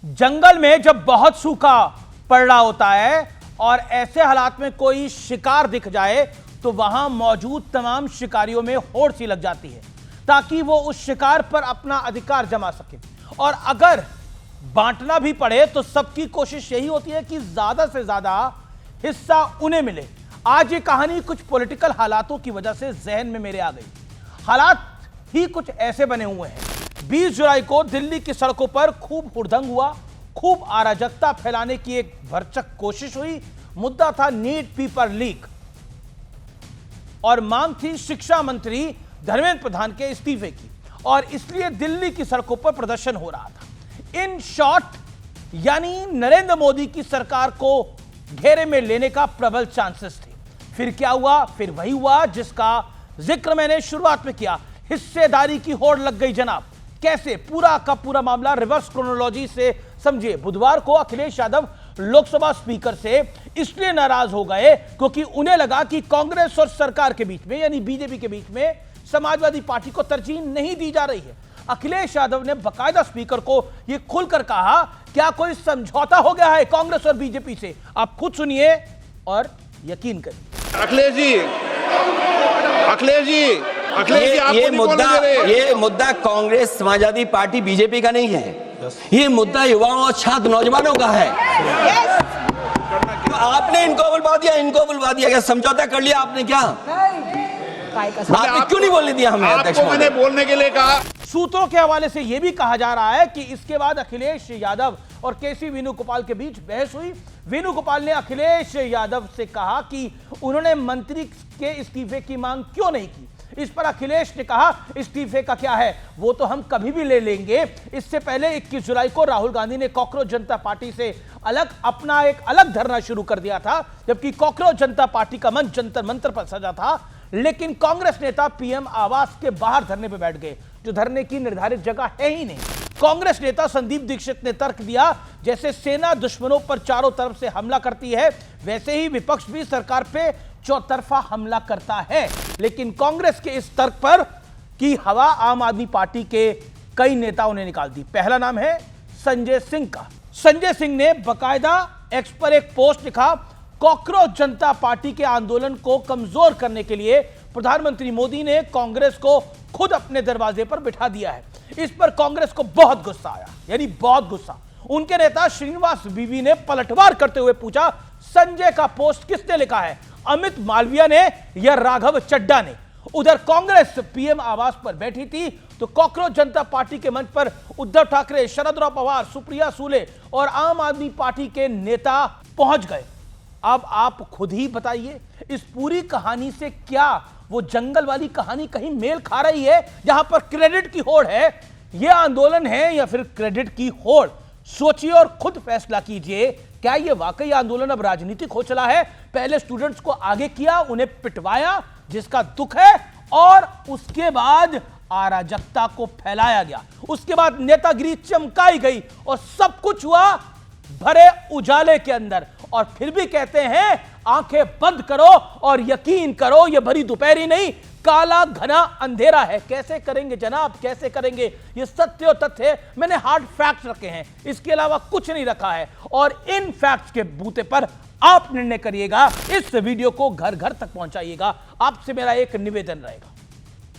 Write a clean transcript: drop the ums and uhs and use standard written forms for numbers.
जंगल में जब बहुत सूखा पड़ रहा होता है और ऐसे हालात में कोई शिकार दिख जाए तो वहां मौजूद तमाम शिकारियों में होड़ सी लग जाती है ताकि वो उस शिकार पर अपना अधिकार जमा सके। और अगर बांटना भी पड़े तो सबकी कोशिश यही होती है कि ज्यादा से ज्यादा हिस्सा उन्हें मिले। आज ये कहानी कुछ पॉलिटिकल हालातों की वजह से जहन में मेरे आ गई। हालात ही कुछ ऐसे बने हुए हैं। 20 जुलाई को दिल्ली की सड़कों पर खूब हुड़दंग हुआ, खूब अराजकता फैलाने की एक भरचक कोशिश हुई। मुद्दा था नीट पेपर लीक और मांग थी शिक्षा मंत्री धर्मेंद्र प्रधान के इस्तीफे की, और इसलिए दिल्ली की सड़कों पर प्रदर्शन हो रहा था। इन शॉर्ट यानी नरेंद्र मोदी की सरकार को घेरे में लेने का प्रबल चांसेस थे। फिर क्या हुआ? फिर वही हुआ जिसका जिक्र मैंने शुरुआत में किया। हिस्सेदारी की होड़ लग गई जनाब। कैसे? पूरा का पूरा मामला रिवर्स क्रोनोलॉजी से समझिए। बुधवार को अखिलेश यादव लोकसभा स्पीकर से इसलिए नाराज हो गए क्योंकि उन्हें लगा कि कांग्रेस और सरकार के बीच में यानी बीजेपी के बीच में समाजवादी पार्टी को तरजीह नहीं दी जा रही है। अखिलेश यादव ने बाकायदा स्पीकर को यह खुलकर कहा, क्या कोई समझौता हो गया है कांग्रेस और बीजेपी से? आप खुद सुनिए और यकीन करिए। अखिलेश जी ये मुद्दा कांग्रेस, समाजवादी पार्टी, बीजेपी का नहीं है। ये मुद्दा युवाओं और छात्र नौजवानों का है। तो आपने इनको बुलवा दिया, क्या समझौता कर लिया आपने? क्या आपने क्यों नहीं बोलने दिया हमें? आपको मैंने बोलने के लिए कहा। सूत्रों के हवाले से यह भी कहा जा रहा है कि इसके बाद अखिलेश यादव और केसी वेणुगोपाल के बीच बहस हुई। वेणुगोपाल ने अखिलेश यादव से कहा कि उन्होंने मंत्री के इस्तीफे की मांग क्यों नहीं की। इस पर अखिलेश ने कहा, इस्तीफे का क्या है, वो तो हम कभी भी ले लेंगे। इससे पहले 21 जुलाई को राहुल गांधी ने कॉकरोच जनता पार्टी से अपना एक अलग धरना शुरू कर दिया था, जबकि कॉकरोच जनता पार्टी का मंच जंतर मंतर पर सजा था। लेकिन कांग्रेस नेता पीएम आवास के बाहर धरने पर बैठ गए, जो धरने की निर्धारित जगह है ही नहीं। कांग्रेस नेता संदीप दीक्षित ने तर्क दिया, जैसे सेना दुश्मनों पर चारों तरफ से हमला करती है वैसे ही विपक्ष भी सरकार पे चौतरफा हमला करता है। लेकिन कांग्रेस के इस तर्क पर की हवा आम आदमी पार्टी के कई नेताओं ने निकाल दी। पहला नाम है संजय सिंह का। संजय सिंह ने बाकायदा एक्स पर एक पोस्ट लिखा, कॉकरोच जनता पार्टी के आंदोलन को कमजोर करने के लिए प्रधानमंत्री मोदी ने कांग्रेस को खुद अपने दरवाजे पर बिठा दिया है। इस पर कांग्रेस को बहुत गुस्सा आया, यानी बहुत गुस्सा। उनके नेता श्रीनिवास बीवी ने पलटवार करते हुए पूछा, संजय का पोस्ट किसने लिखा है, अमित मालविया ने या राघव चड्ढा ने? उधर कांग्रेस पीएम आवास पर बैठी थी तो कॉकरोच जनता पार्टी के मंच पर उद्धव ठाकरे, शरद पवार, सुप्रिया सूले और आम आदमी पार्टी के नेता पहुंच गए। अब आप खुद ही बताइए, इस पूरी कहानी से क्या वो जंगल वाली कहानी कहीं मेल खा रही है जहां पर क्रेडिट की होड़ है? यह आंदोलन है या फिर क्रेडिट की होड़? सोचिए और खुद फैसला कीजिए। क्या यह वाकई आंदोलन अब राजनीतिक हो चला है? पहले स्टूडेंट्स को आगे किया, उन्हें पिटवाया जिसका दुख है, और उसके बाद अराजकता को फैलाया गया, उसके बाद नेतागिरी चमकाई गई और सब कुछ हुआ भरे उजाले के अंदर। और फिर भी कहते हैं आंखें बंद करो और यकीन करो, यह भरी दोपहरी नहीं, काला घना अंधेरा है। कैसे करेंगे जनाब, कैसे करेंगे? ये सत्य और तथ्य है। मैंने हार्ड फैक्ट्स रखे हैं, इसके अलावा कुछ नहीं रखा है, और इन फैक्ट्स के बूते पर आप निर्णय करिएगा। इस वीडियो को घर घर तक पहुंचाइएगा। आपसे मेरा एक निवेदन रहेगा।